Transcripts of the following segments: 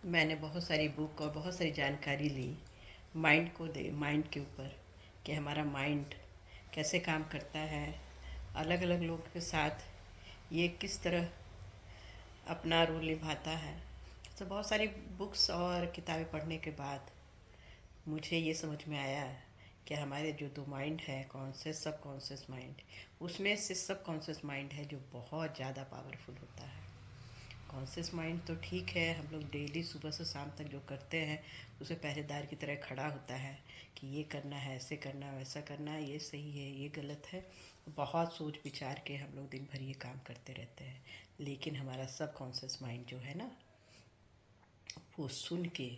मैंने बहुत सारी बुक और बहुत सारी जानकारी ली माइंड के ऊपर, कि हमारा माइंड कैसे काम करता है, अलग अलग लोगों के साथ ये किस तरह अपना रोल निभाता है। तो बहुत सारी बुक्स और किताबें पढ़ने के बाद मुझे ये समझ में आया कि हमारे जो दो माइंड है, कॉन्शियस सब कॉन्शियस माइंड, उसमें से सब कॉन्शियस माइंड है जो बहुत ज़्यादा पावरफुल होता है। कॉन्शियस माइंड तो ठीक है, हम लोग डेली सुबह से शाम तक जो करते हैं उसे पहरेदार की तरह खड़ा होता है कि ये करना है, ऐसे करना है, वैसा करना है, ये सही है, ये गलत है। बहुत सोच विचार के हम लोग दिन भर ये काम करते रहते हैं। लेकिन हमारा सब कॉन्शियस माइंड जो है ना, वो सुन के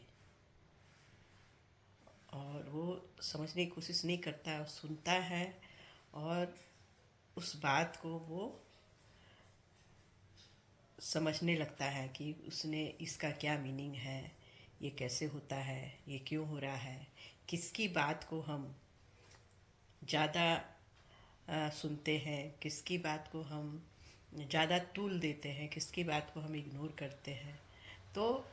और वो समझने की कोशिश नहीं करता है, सुनता है और उस बात को वो समझने लगता है कि उसने इसका क्या मीनिंग है, ये कैसे होता है, ये क्यों हो रहा है, किसकी बात को हम ज़्यादा सुनते हैं, किसकी बात को हम ज़्यादा तूल देते हैं, किसकी बात को हम इग्नोर करते हैं। तो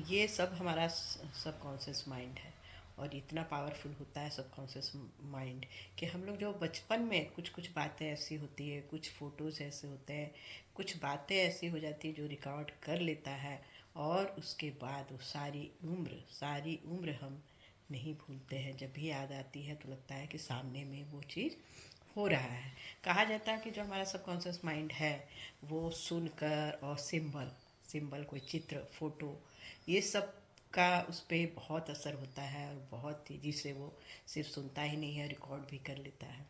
ये सब हमारा सब कॉन्शियस माइंड है। और इतना पावरफुल होता है सब कॉन्शियस माइंड कि हम लोग जो बचपन में कुछ कुछ बातें ऐसी होती है, कुछ फ़ोटोज़ ऐसे होते हैं, कुछ बातें ऐसी हो जाती है जो रिकॉर्ड कर लेता है, और उसके बाद वो सारी उम्र हम नहीं भूलते हैं। जब भी याद आती है तो लगता है कि सामने में वो चीज़ हो रहा है। कहा जाता है कि जो हमारा सबकॉन्शियस माइंड है वो सुनकर और सिंबल सिंबल कोई चित्र, फोटो, ये सब का उस पर बहुत असर होता है, और बहुत तेज़ी से वो सिर्फ सुनता ही नहीं है, रिकॉर्ड भी कर लेता है।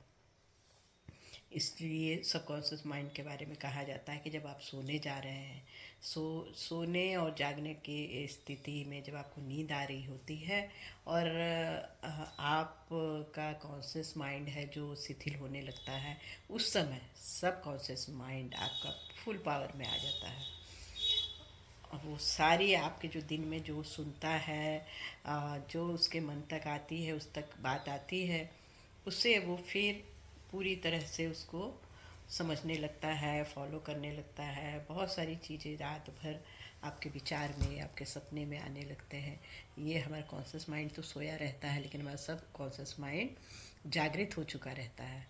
इसलिए सबकॉन्शियस माइंड के बारे में कहा जाता है कि जब आप सोने जा रहे हैं, सोने और जागने की स्थिति में जब आपको नींद आ रही होती है, और आपका कॉन्शियस माइंड है जो शिथिल होने लगता है, उस समय सब कॉन्शियस माइंड आपका फुल पावर में आ जाता है। और वो सारी आपके जो दिन में जो सुनता है, जो उसके मन तक आती है, उस तक बात आती है, उससे वो फिर पूरी तरह से उसको समझने लगता है, फॉलो करने लगता है। बहुत सारी चीज़ें रात भर आपके विचार में, आपके सपने में आने लगते हैं। ये हमारा कॉन्शियस माइंड तो सोया रहता है, लेकिन हमारा सब कॉन्शियस माइंड जागृत हो चुका रहता है।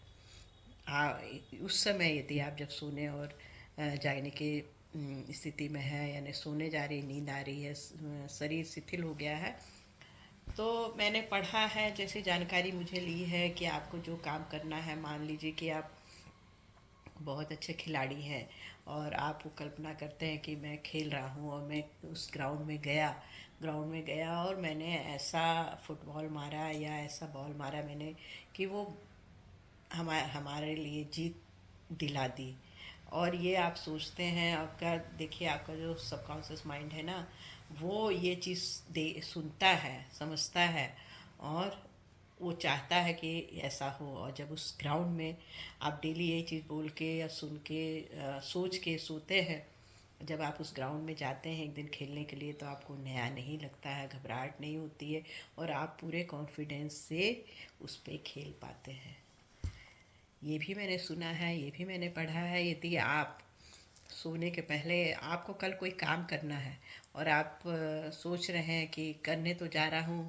आ, उस समय यदि आप जब सोने और जागने की स्थिति में है, यानी सोने जा रही, नींद आ रही है, शरीर शिथिल हो गया है, तो मैंने पढ़ा है, जैसे जानकारी मुझे ली है कि आपको जो काम करना है, मान लीजिए कि आप बहुत अच्छे खिलाड़ी हैं और आप वो कल्पना करते हैं कि मैं खेल रहा हूँ और मैं उस ग्राउंड में गया और मैंने ऐसा फुटबॉल मारा या ऐसा बॉल मारा मैंने कि वो हमारे लिए जीत दिला दी। और ये आप सोचते हैं, आपका देखिए, आपका जो सबकॉन्शियस माइंड है ना, वो ये चीज़ दे सुनता है, समझता है, और वो चाहता है कि ऐसा हो। और जब उस ग्राउंड में आप डेली यही चीज़ बोल के या सुन के सोच के सोते हैं, जब आप उस ग्राउंड में जाते हैं एक दिन खेलने के लिए, तो आपको नया नहीं लगता है, घबराहट नहीं होती है, और आप पूरे कॉन्फिडेंस से उस पे खेल पाते हैं। ये भी मैंने सुना है, ये भी मैंने पढ़ा है, यदि आप सोने के पहले आपको कल कोई काम करना है और आप सोच रहे हैं कि करने तो जा रहा हूँ,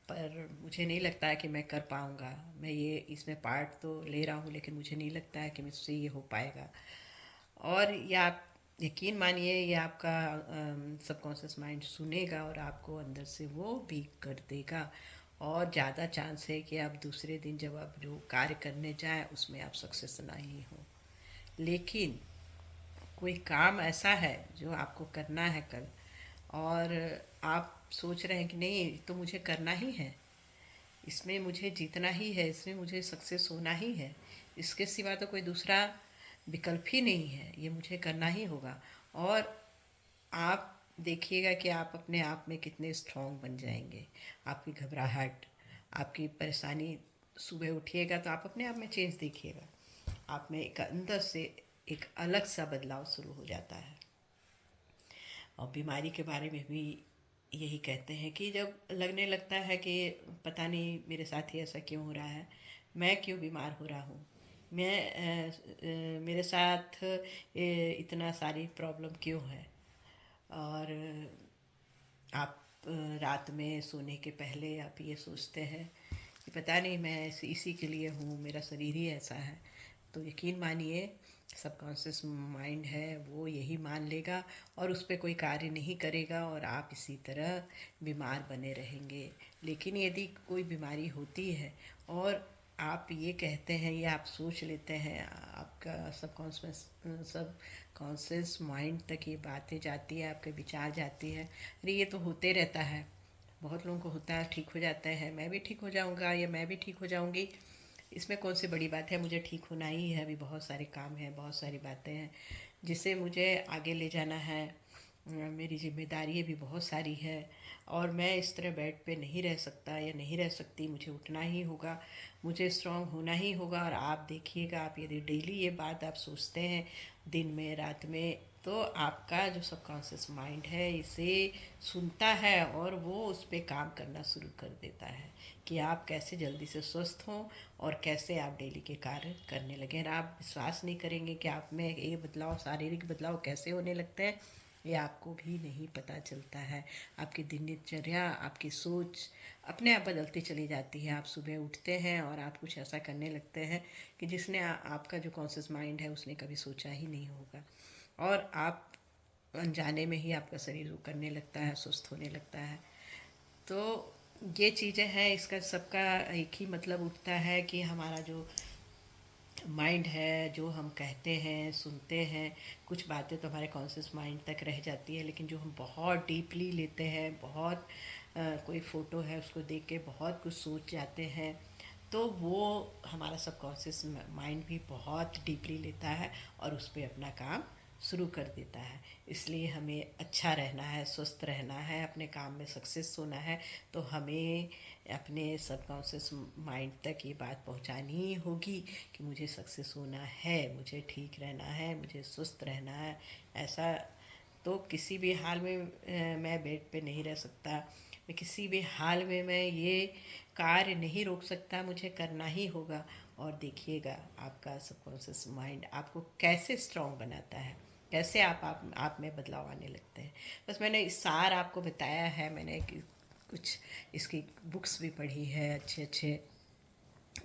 पर मुझे नहीं लगता है कि मैं कर पाऊँगा, मैं ये इसमें पार्ट तो ले रहा हूँ लेकिन मुझे नहीं लगता है कि मुझसे ये हो पाएगा। और ये आप यकीन मानिए, ये आपका सबकॉन्शियस माइंड सुनेगा और आपको अंदर से वो भी कर देगा। और ज़्यादा चांस है कि आप दूसरे दिन जब आप जो कार्य करने जाएं उसमें आप सक्सेस ना ही हो। लेकिन कोई काम ऐसा है जो आपको करना है कल, और आप सोच रहे हैं कि नहीं, तो मुझे करना ही है, इसमें मुझे जीतना ही है, इसमें मुझे सक्सेस होना ही है, इसके सिवा तो कोई दूसरा विकल्प ही नहीं है, ये मुझे करना ही होगा। और आप देखिएगा कि आप अपने आप में कितने स्ट्रांग बन जाएंगे। आपकी घबराहट, आपकी परेशानी, सुबह उठिएगा तो आप अपने आप में चेंज देखिएगा, आप में एक अंदर से एक अलग सा बदलाव शुरू हो जाता है। और बीमारी के बारे में भी यही कहते हैं कि जब लगने लगता है कि पता नहीं मेरे साथ ही ऐसा क्यों हो रहा है, मैं क्यों बीमार हो रहा हूँ, मेरे साथ इतना सारी प्रॉब्लम क्यों है, और आप रात में सोने के पहले आप ये सोचते हैं कि पता नहीं मैं इसी के लिए हूँ, मेरा शरीर ही ऐसा है, तो यकीन मानिए सबकॉन्शियस माइंड है वो यही मान लेगा और उस पर कोई कार्य नहीं करेगा और आप इसी तरह बीमार बने रहेंगे। लेकिन यदि कोई बीमारी होती है और आप ये कहते हैं या आप सोच लेते हैं, आपका सब कॉन्शियस माइंड तक ये बातें जाती है, आपके विचार जाती है, अरे ये तो होते रहता है, बहुत लोगों को होता है, ठीक हो जाता है, मैं भी ठीक हो जाऊंगा या मैं भी ठीक हो जाऊंगी, इसमें कौन सी बड़ी बात है, मुझे ठीक होना ही है, अभी बहुत सारे काम हैं, बहुत सारी बातें हैं जिसे मुझे आगे ले जाना है, मेरी जिम्मेदारियाँ भी बहुत सारी है और मैं इस तरह बेड पे नहीं रह सकता या नहीं रह सकती, मुझे उठना ही होगा, मुझे स्ट्रांग होना ही होगा। और आप देखिएगा, आप यदि डेली ये बात आप सोचते हैं दिन में रात में, तो आपका जो सबकॉन्शियस माइंड है इसे सुनता है और वो उस पर काम करना शुरू कर देता है कि आप कैसे जल्दी से स्वस्थ हों और कैसे आप डेली के कार्य करने लगें। और आप विश्वास नहीं करेंगे कि आप में ये बदलाव, शारीरिक बदलाव कैसे होने लगते हैं, ये आपको भी नहीं पता चलता है। आपकी दिनचर्या, आपकी सोच अपने आप बदलती चली जाती है। आप सुबह उठते हैं और आप कुछ ऐसा करने लगते हैं कि जिसने आपका जो कॉन्शियस माइंड है उसने कभी सोचा ही नहीं होगा, और आप अनजाने में ही आपका शरीर वो करने लगता है, सुस्त होने लगता है। तो ये चीज़ें हैं, इसका सबका एक ही मतलब उठता है कि हमारा जो माइंड है, जो हम कहते हैं, सुनते हैं, कुछ बातें तो हमारे कॉन्शियस माइंड तक रह जाती है, लेकिन जो हम बहुत डीपली लेते हैं, बहुत कोई फ़ोटो है उसको देख के बहुत कुछ सोच जाते हैं, तो वो हमारा सबकॉन्शियस माइंड भी बहुत डीपली लेता है और उस पर अपना काम शुरू कर देता है। इसलिए हमें अच्छा रहना है, स्वस्थ रहना है, अपने काम में सक्सेस होना है, तो हमें अपने सबकॉन्शियस माइंड तक ये बात पहुंचानी ही होगी कि मुझे सक्सेस होना है, मुझे ठीक रहना है, मुझे स्वस्थ रहना है। ऐसा तो किसी भी हाल में मैं बेड पे नहीं रह सकता, मैं किसी भी हाल में मैं ये कार्य नहीं रोक सकता, मुझे करना ही होगा। और देखिएगा आपका सबकॉन्शियस माइंड आपको कैसे स्ट्रांग बनाता है, कैसे आप में बदलाव आने लगते हैं। बस मैंने इस सार आपको बताया है, मैंने कुछ इसकी बुक्स भी पढ़ी है, अच्छे अच्छे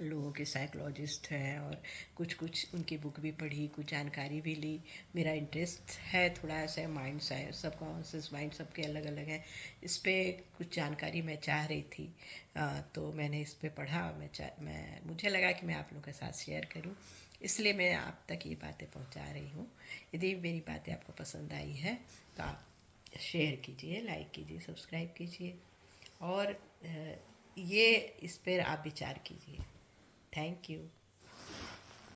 लोगों के साइकोलॉजिस्ट हैं, और कुछ कुछ उनकी बुक भी पढ़ी, कुछ जानकारी भी ली। मेरा इंटरेस्ट है थोड़ा ऐसा माइंड साइंस, सबकॉन्शियस माइंड सबके अलग अलग है, इस पर कुछ जानकारी मैं चाह रही थी। तो मैंने इस पर पढ़ा, मैं मुझे लगा कि मैं आप लोगों के साथ शेयर करूं, इसलिए मैं आप तक ये बातें पहुंचा रही हूँ। यदि मेरी बातें आपको पसंद आई है तो आप शेयर कीजिए, लाइक कीजिए, सब्सक्राइब कीजिए और ये इस पर आप विचार कीजिए। Thank you.